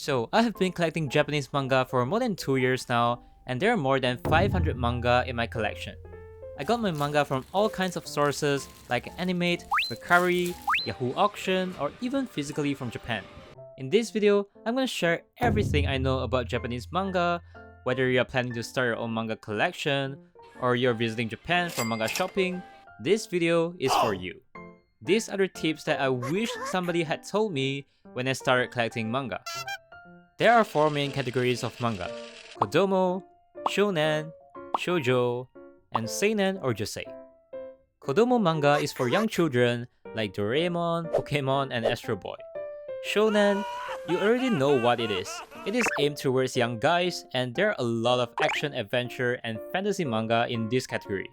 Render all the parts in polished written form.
So, I have been collecting Japanese manga for more than 2 years now, and there are more than 500 manga in my collection. I got my manga from all kinds of sources like Animate, Mercari, Yahoo Auction, or even physically from Japan. In this video, I'm gonna share everything I know about Japanese manga, whether you're planning to start your own manga collection, or you're visiting Japan for manga shopping, this video is for you. These are the tips that I wish somebody had told me when I started collecting manga. There are 4 main categories of manga: Kodomo, Shonen, Shoujo, and Seinen or Josei. Kodomo manga is for young children like Doraemon, Pokemon, and Astro Boy. Shonen, you already know what it is. It is aimed towards young guys, and there are a lot of action, adventure, and fantasy manga in this category.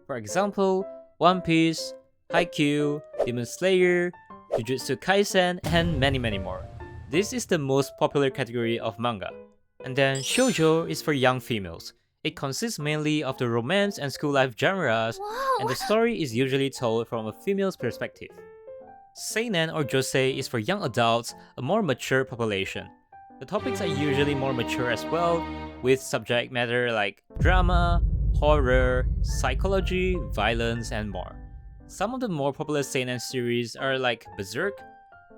For example, One Piece, Haikyuu, Demon Slayer, Jujutsu Kaisen, and many more. This is the most popular category of manga. And then Shoujo is for young females. It consists mainly of the romance and school life genres, and the story is usually told from a female's perspective. Seinen or Josei is for young adults, a more mature population. The topics are usually more mature as well, with subject matter like drama, horror, psychology, violence, and more. Some of the more popular seinen series are like Berserk,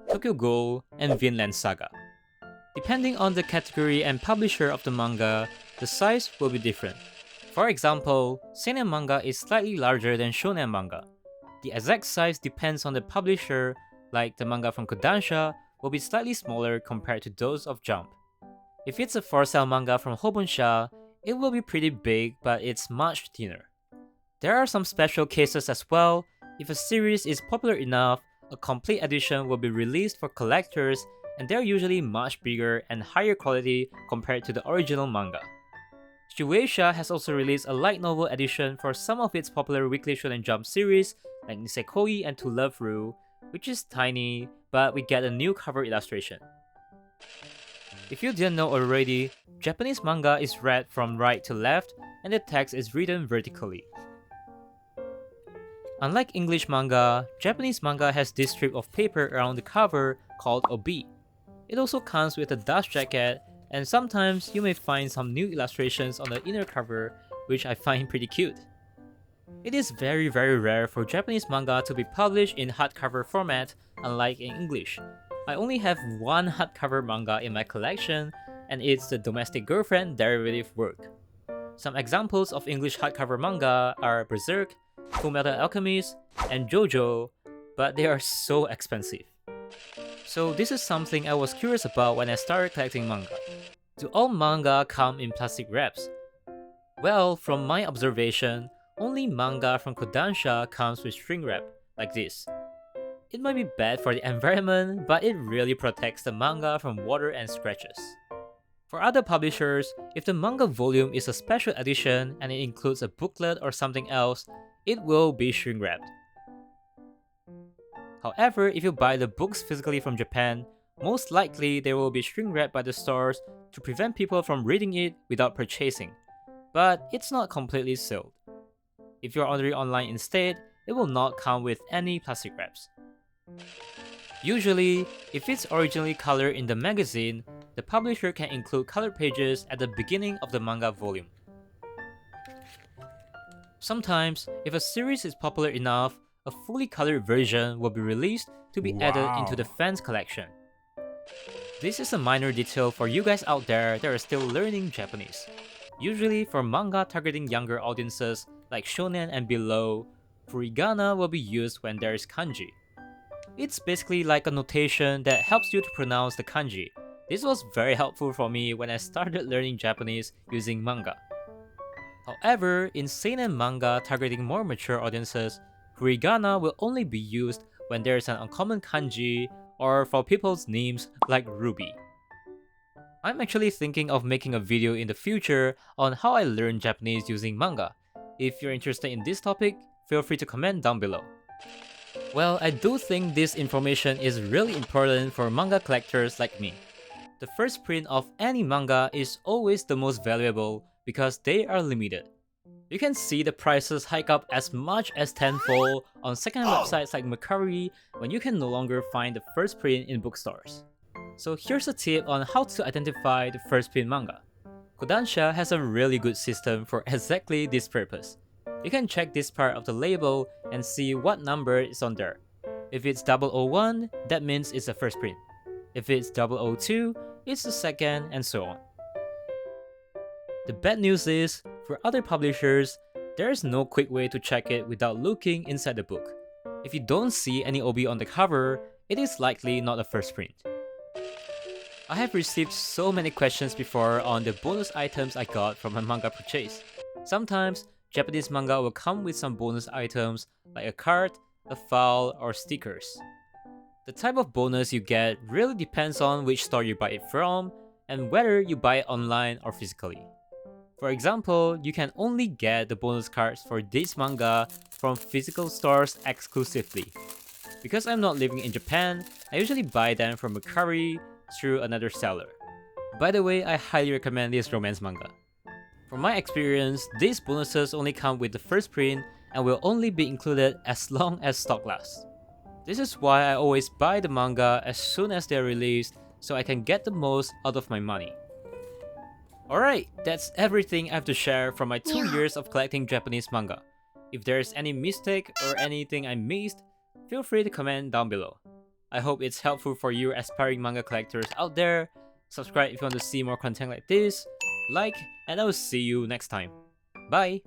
Tokyo Ghoul, and Vinland Saga. Depending on the category and publisher of the manga, the size will be different. For example, seinen manga is slightly larger than shonen manga. The exact size depends on the publisher, like the manga from Kodansha will be slightly smaller compared to those of Jump. If it's a for-sale manga from Hobonsha, it will be pretty big, but it's much thinner. There are some special cases as well. If a series is popular enough, a complete edition will be released for collectors, and they're usually much bigger and higher quality compared to the original manga. Shueisha has also released a light novel edition for some of its popular Weekly Shonen Jump series like Nisekoi and To Love Ru, which is tiny, but we get a new cover illustration. If you didn't know already, Japanese manga is read from right to left, and the text is written vertically. Unlike English manga, Japanese manga has this strip of paper around the cover called obi. It also comes with a dust jacket, and sometimes you may find some new illustrations on the inner cover, which I find pretty cute. It is very rare for Japanese manga to be published in hardcover format, unlike in English. I only have one hardcover manga in my collection, and it's the Domestic Girlfriend derivative work. Some examples of English hardcover manga are Berserk, Fullmetal Alchemist, and JoJo, but they are so expensive. So this is something I was curious about when I started collecting manga. Do all manga come in plastic wraps? Well, from my observation, only manga from Kodansha comes with shrink wrap, like this. It might be bad for the environment, but it really protects the manga from water and scratches. For other publishers, if the manga volume is a special edition and it includes a booklet or something else, it will be shrink wrapped. However, if you buy the books physically from Japan, most likely they will be shrink wrapped by the stores to prevent people from reading it without purchasing. But it's not completely sealed. If you're ordering online instead, it will not come with any plastic wraps. Usually, if it's originally colored in the magazine, the publisher can include colored pages at the beginning of the manga volume. Sometimes, if a series is popular enough, a fully colored version will be released to be added into the fans' collection. This is a minor detail for you guys out there that are still learning Japanese. Usually for manga targeting younger audiences like shonen and below, furigana will be used when there is kanji. It's basically like a notation that helps you to pronounce the kanji. This was very helpful for me when I started learning Japanese using manga. However, in seinen manga targeting more mature audiences, furigana will only be used when there is an uncommon kanji or for people's names like Ruby. I'm actually thinking of making a video in the future on how I learned Japanese using manga. If you're interested in this topic, feel free to comment down below. Well, I do think this information is really important for manga collectors like me. The first print of any manga is always the most valuable because they are limited. You can see the prices hike up as much as tenfold on secondhand websites like Mercari when you can no longer find the first print in bookstores. So here's a tip on how to identify the first print manga. Kodansha has a really good system for exactly this purpose. You can check this part of the label and see what number is on there. If it's 001, that means it's a first print. If it's 002, it's the second, and so on. The bad news is, for other publishers, there is no quick way to check it without looking inside the book. If you don't see any OB on the cover, it is likely not a first print. I have received so many questions before on the bonus items I got from my manga purchase. Sometimes, Japanese manga will come with some bonus items like a card, a file, or stickers. The type of bonus you get really depends on which store you buy it from and whether you buy it online or physically. For example, you can only get the bonus cards for this manga from physical stores exclusively. Because I'm not living in Japan, I usually buy them from Mercari through another seller. By the way, I highly recommend this romance manga. From my experience, these bonuses only come with the first print and will only be included as long as stock lasts. This is why I always buy the manga as soon as they're released so I can get the most out of my money. Alright, that's everything I have to share from my 2 years of collecting Japanese manga. If there's any mistake or anything I missed, feel free to comment down below. I hope it's helpful for you aspiring manga collectors out there. Subscribe if you want to see more content like this, like, and I will see you next time. Bye!